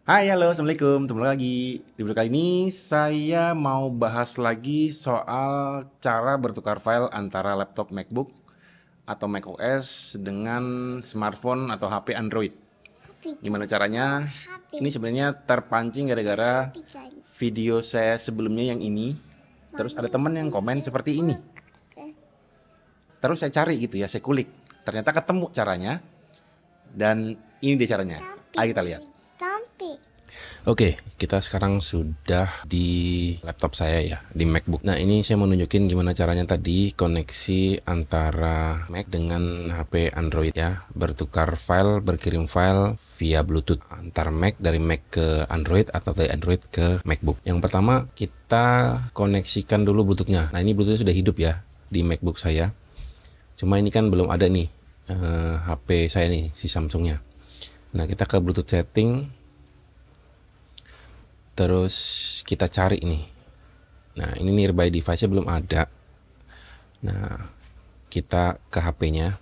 Hai, halo, assalamualaikum. Ketemu lagi. Di video kali ini saya mau bahas lagi soal cara bertukar file antara laptop MacBook atau macOS dengan smartphone atau HP Android. Gimana caranya? Ini sebenarnya terpancing gara-gara video saya sebelumnya yang ini. Terus ada teman yang komen seperti ini. Terus saya cari gitu ya, saya kulik. Ternyata ketemu caranya dan ini dia caranya. Ayo kita lihat. Oke, kita sekarang sudah di laptop saya ya, di MacBook. Nah, ini saya mau nunjukin gimana caranya tadi koneksi antara Mac dengan HP Android ya. Bertukar file, berkirim file via Bluetooth antar Mac, dari Mac ke Android atau dari Android ke MacBook. Yang pertama, kita koneksikan dulu Bluetoothnya. Nah, ini Bluetoothnya sudah hidup ya di MacBook saya. Cuma ini kan belum ada nih HP saya nih, si Samsungnya. Nah, kita ke Bluetooth setting. Terus kita cari nih. Nah, ini nearby device-nya belum ada. Nah, kita ke HP-nya.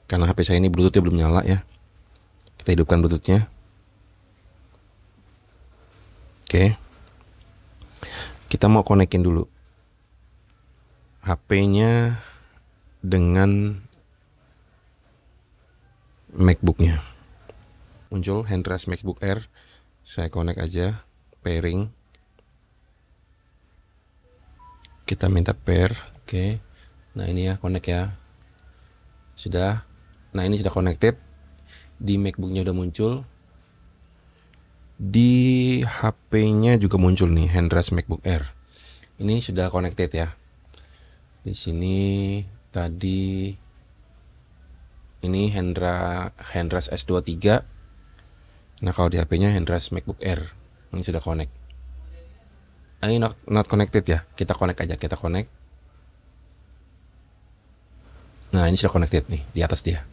Karena HP saya ini Bluetooth-nya belum nyala ya. Kita hidupkan Bluetooth-nya. Oke. Kita mau konekin dulu HP-nya dengan MacBook-nya. Muncul handras MacBook Air. Saya connect aja, pairing. Kita minta pair, oke. Nah, ini ya, connect ya. Sudah. Nah, ini sudah connected. Di MacBook-nya udah muncul. Di HP-nya juga muncul nih, handras MacBook Air. Ini sudah connected ya. Di sini tadi ini handras S23. Nah, kalau di HP-nya handras MacBook Air. Ini sudah connect. Ini not connected ya. Kita connect aja, kita connect. Nah, ini sudah connected nih di atas dia.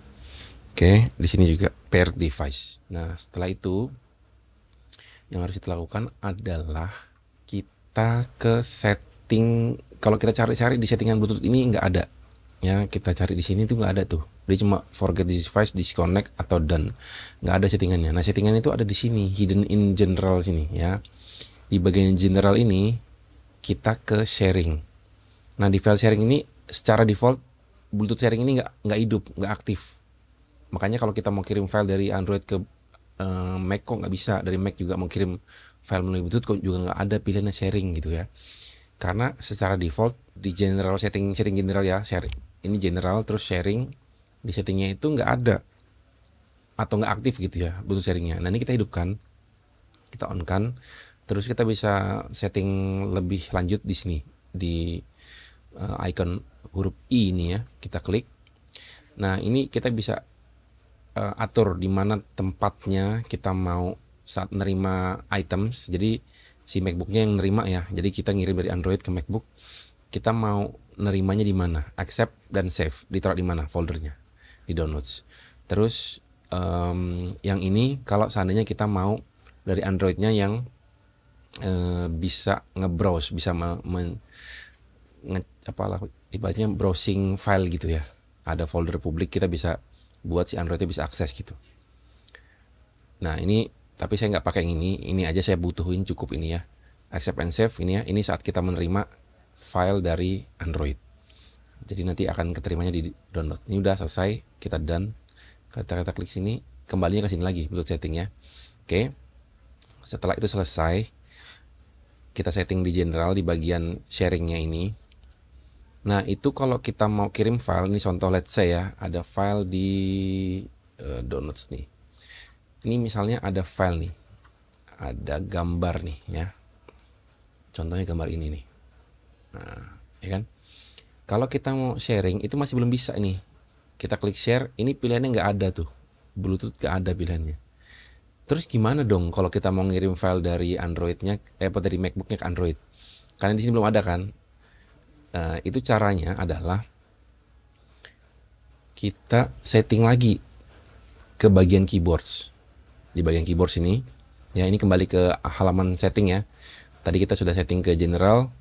Oke, di sini juga pair device. Nah, setelah itu yang harus kita lakukan adalah kita ke setting. Kalau kita cari-cari di settingan Bluetooth ini nggak ada. Ya, kita cari di sini tuh nggak ada tuh. Dia cuma forget this device, disconnect atau done. Nggak ada settingannya. Nah, settingan itu ada di sini, hidden in general sini ya. Di bagian general ini kita ke sharing. Nah, di file sharing ini secara default Bluetooth sharing ini nggak hidup, nggak aktif. Makanya kalau kita mau kirim file dari Android ke Mac kok nggak bisa, dari Mac juga mau kirim file melalui Bluetooth kok juga nggak ada pilihannya sharing gitu ya. Karena secara default di general setting general ya, sharing ini general, terus sharing di settingnya itu nggak ada atau nggak aktif gitu ya Bluetooth sharingnya. Nah, ini kita hidupkan, kita on kan, terus kita bisa setting lebih lanjut di sini di icon huruf I ini ya, kita klik. Nah, ini kita bisa atur di mana tempatnya kita mau saat nerima items. Jadi si MacBooknya yang nerima ya. Jadi kita ngirim dari Android ke MacBook. Kita mau nerimanya di mana? Accept dan save. Ditaruh di mana foldernya? Di downloads. Terus yang ini kalau seandainya kita mau dari Androidnya yang bisa nge-browse, bisa ibaratnya browsing file gitu ya. Ada folder publik, kita bisa buat si Androidnya bisa akses gitu. Nah, ini tapi saya nggak pakai yang ini aja saya butuhin, cukup ini ya. Accept and save ini ya. Ini saat kita menerima file dari Android. Jadi nanti akan keterimanya di download. Ini udah selesai, kita done. Kita klik sini, kembalinya ke sini lagi Bluetooth setting ya. Oke. Setelah itu selesai, kita setting di general di bagian sharingnya ini. Nah, itu kalau kita mau kirim file, ini contoh let's say ya, ada file di downloads nih. Ini misalnya ada file nih, ada gambar nih ya. Contohnya gambar ini nih. Nah, ya kan? Kalau kita mau sharing itu masih belum bisa nih. Kita klik share, ini pilihannya nggak ada tuh. Bluetooth nggak ada pilihannya. Terus gimana dong kalau kita mau ngirim file dari Androidnya, dari MacBooknya ke Android? Karena di sini belum ada kan. Itu caranya adalah kita setting lagi ke bagian keyboards. Di bagian keyboard sini, ya ini kembali ke halaman setting ya. Tadi kita sudah setting ke general,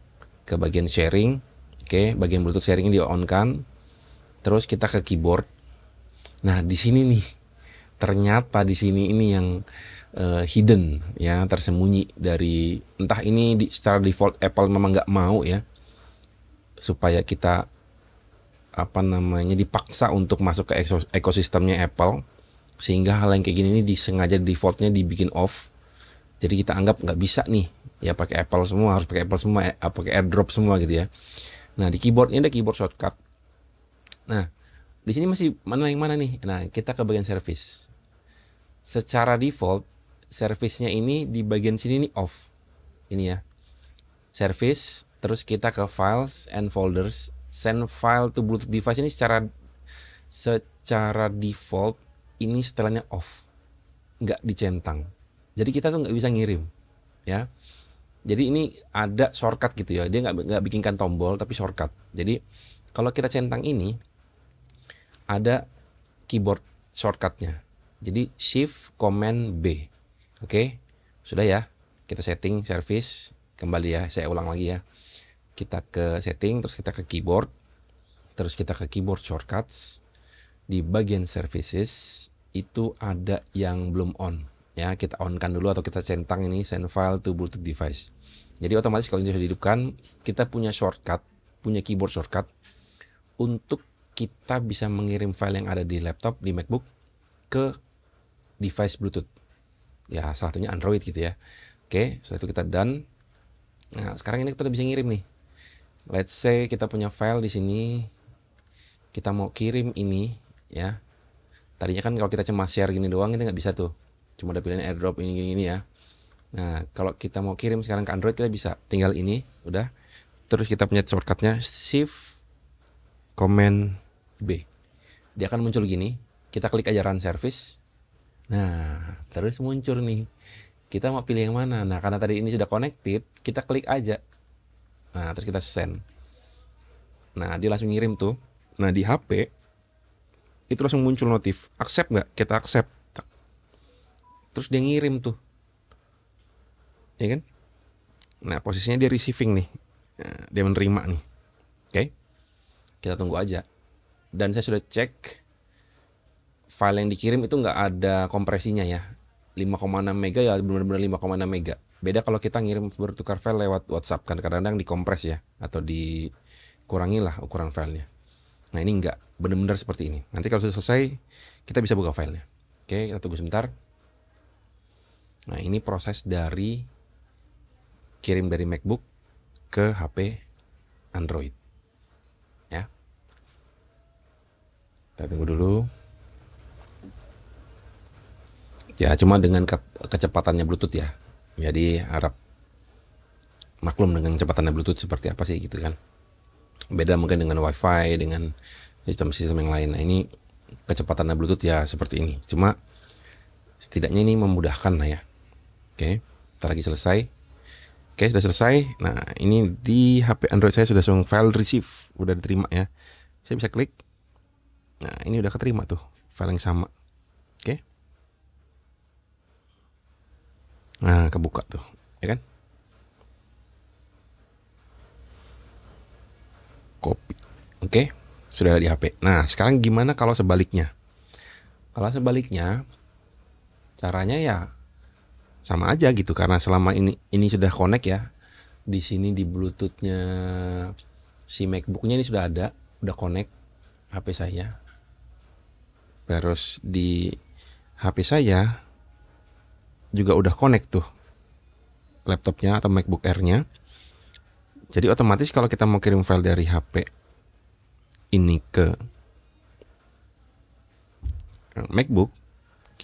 ke bagian sharing. Oke, bagian Bluetooth sharing ini di on kan. Terus kita ke keyboard. Nah, di sini nih ternyata di sini ini yang hidden ya, tersembunyi dari entah ini secara default Apple memang nggak mau ya, supaya kita apa namanya dipaksa untuk masuk ke ekosistemnya Apple, sehingga hal yang kayak gini ini disengaja defaultnya dibikin off. Jadi kita anggap nggak bisa nih ya pakai Apple semua, harus pakai Apple semua, pakai AirDrop semua gitu ya. Nah di keyboardnya ada keyboard shortcut. Nah di sini masih mana yang mana nih? Nah kita ke bagian service. Secara default service-nya ini di bagian sini nih off. Ini ya. Service, terus kita ke files and folders, send file to Bluetooth device ini secara default ini setelannya off, nggak dicentang. Jadi kita tuh nggak bisa ngirim, ya. Jadi ini ada shortcut gitu ya. Dia nggak bikinkan tombol tapi shortcut. Jadi kalau kita centang ini ada keyboard shortcutnya. Jadi Shift Command B. Oke, sudah ya. Kita setting service. Kembali ya, saya ulang lagi ya. Kita ke setting, terus kita ke keyboard, terus kita ke keyboard shortcuts. Di bagian services itu ada yang belum on ya, kita on kan dulu atau kita centang ini send file to Bluetooth device. Jadi otomatis kalau ini sudah dihidupkan, kita punya shortcut, punya keyboard shortcut untuk kita bisa mengirim file yang ada di laptop, di MacBook ke device Bluetooth ya, salah satunya Android gitu ya. Oke, setelah itu kita done. Nah, sekarang ini kita udah bisa ngirim nih. Let's say kita punya file di sini, kita mau kirim ini ya. Tadinya kan kalau kita cuma share gini doang kita nggak bisa tuh. Cuma ada pilihan AirDrop ini ya. Nah, kalau kita mau kirim sekarang ke Android kita bisa tinggal ini, udah. Terus kita punya shortcutnya Shift Command B. Dia akan muncul gini. Kita klik aja Run Service. Nah, terus muncul nih. Kita mau pilih yang mana? Nah, karena tadi ini sudah connected, kita klik aja. Nah, terus kita send. Nah, dia langsung ngirim tuh. Nah, di HP itu langsung muncul notif. Accept nggak? Kita accept. Terus dia ngirim tuh. Ya kan? Nah, posisinya dia receiving nih. Nah, dia menerima nih. Oke. Kita tunggu aja. Dan saya sudah cek file yang dikirim itu nggak ada kompresinya ya. 5,6 mega ya benar-benar 5,6 mega. Beda kalau kita ngirim bertukar file lewat WhatsApp kan kadang-kadang dikompres ya atau dikurangi lah ukuran filenya. Nah ini enggak, benar-benar seperti ini. Nanti kalau sudah selesai kita bisa buka filenya. Oke, kita tunggu sebentar. Nah ini proses dari kirim dari MacBook ke HP Android. Ya. Kita tunggu dulu. Ya cuma dengan kecepatannya Bluetooth ya. Jadi harap maklum dengan kecepatannya Bluetooth seperti apa sih gitu kan. Beda mungkin dengan WiFi, dengan sistem-sistem yang lain. Nah ini kecepatannya Bluetooth ya seperti ini. Cuma setidaknya ini memudahkan lah ya. Oke, ntar lagi selesai. Oke, sudah selesai. Nah ini di HP Android saya sudah langsung file receive, udah diterima ya. Saya bisa klik. Nah ini udah keterima tuh file yang sama. Oke. Nah kebuka tuh, ya kan? Copy. Oke, sudah ada di HP. Nah sekarang gimana kalau sebaliknya? Kalau sebaliknya caranya ya sama aja gitu, karena selama ini sudah connect ya. Di sini di Bluetoothnya si MacBooknya ini sudah ada, udah connect HP saya. Terus di HP saya juga udah connect tuh laptopnya atau MacBook Air-nya. Jadi otomatis kalau kita mau kirim file dari HP ini ke MacBook,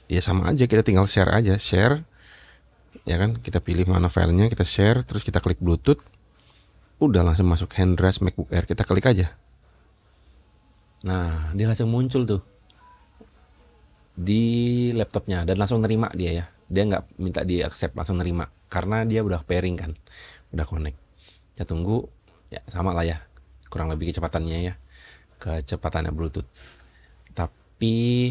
ya sama aja, kita tinggal share aja, share, ya kan? Kita pilih mana filenya, kita share, terus kita klik Bluetooth, udah langsung masuk handrace MacBook Air, kita klik aja. Nah, dia langsung muncul tuh di laptopnya dan langsung nerima dia ya. Dia nggak minta di accept, langsung nerima karena dia udah pairing kan, udah connect. Kita tunggu ya, sama lah ya, kurang lebih kecepatannya ya, kecepatannya Bluetooth. Tapi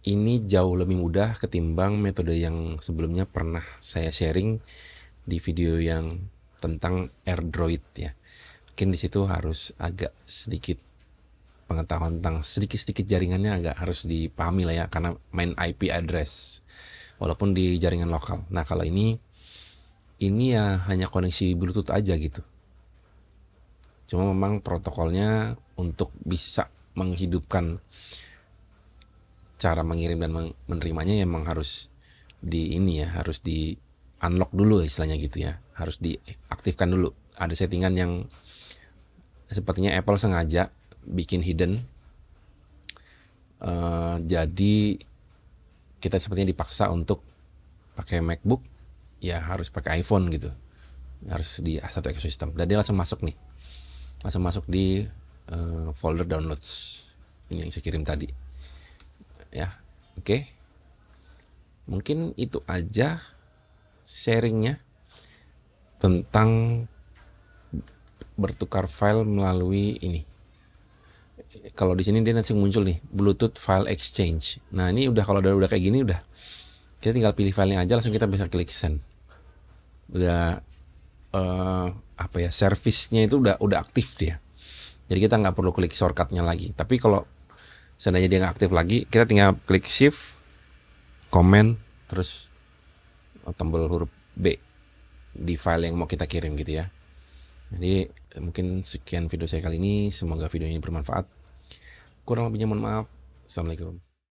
ini jauh lebih mudah ketimbang metode yang sebelumnya pernah saya sharing di video yang tentang AirDroid ya. Mungkin di situ harus agak sedikit pengetahuan tentang sedikit-sedikit jaringannya agak harus dipahami lah ya, karena main IP address walaupun di jaringan lokal. Nah kalau ini ya hanya koneksi Bluetooth aja gitu. Cuma memang protokolnya untuk bisa menghidupkan cara mengirim dan menerimanya ya memang harus di ini ya, harus di unlock dulu istilahnya gitu ya, harus diaktifkan dulu. Ada settingan yang sepertinya Apple sengaja bikin hidden, jadi kita sepertinya dipaksa untuk pakai MacBook ya harus pakai iPhone gitu, harus di satu ekosistem. Dan dia langsung masuk nih, langsung masuk di folder downloads ini yang saya kirim tadi ya. Oke, mungkin itu aja sharingnya tentang bertukar file melalui ini. Kalau di sini dia nanti muncul nih Bluetooth File Exchange. Nah ini udah, kalau udah kayak gini, udah kita tinggal pilih filenya aja, langsung kita bisa klik send. Udah apa ya, service-nya itu udah aktif dia. Jadi kita nggak perlu klik shortcut-nya lagi. Tapi kalau seandainya dia nggak aktif lagi, kita tinggal klik shift, comment, terus tombol huruf B di file yang mau kita kirim gitu ya. Jadi mungkin sekian video saya kali ini. Semoga video ini bermanfaat. Kurang lebihnya mohon maaf. Assalamualaikum.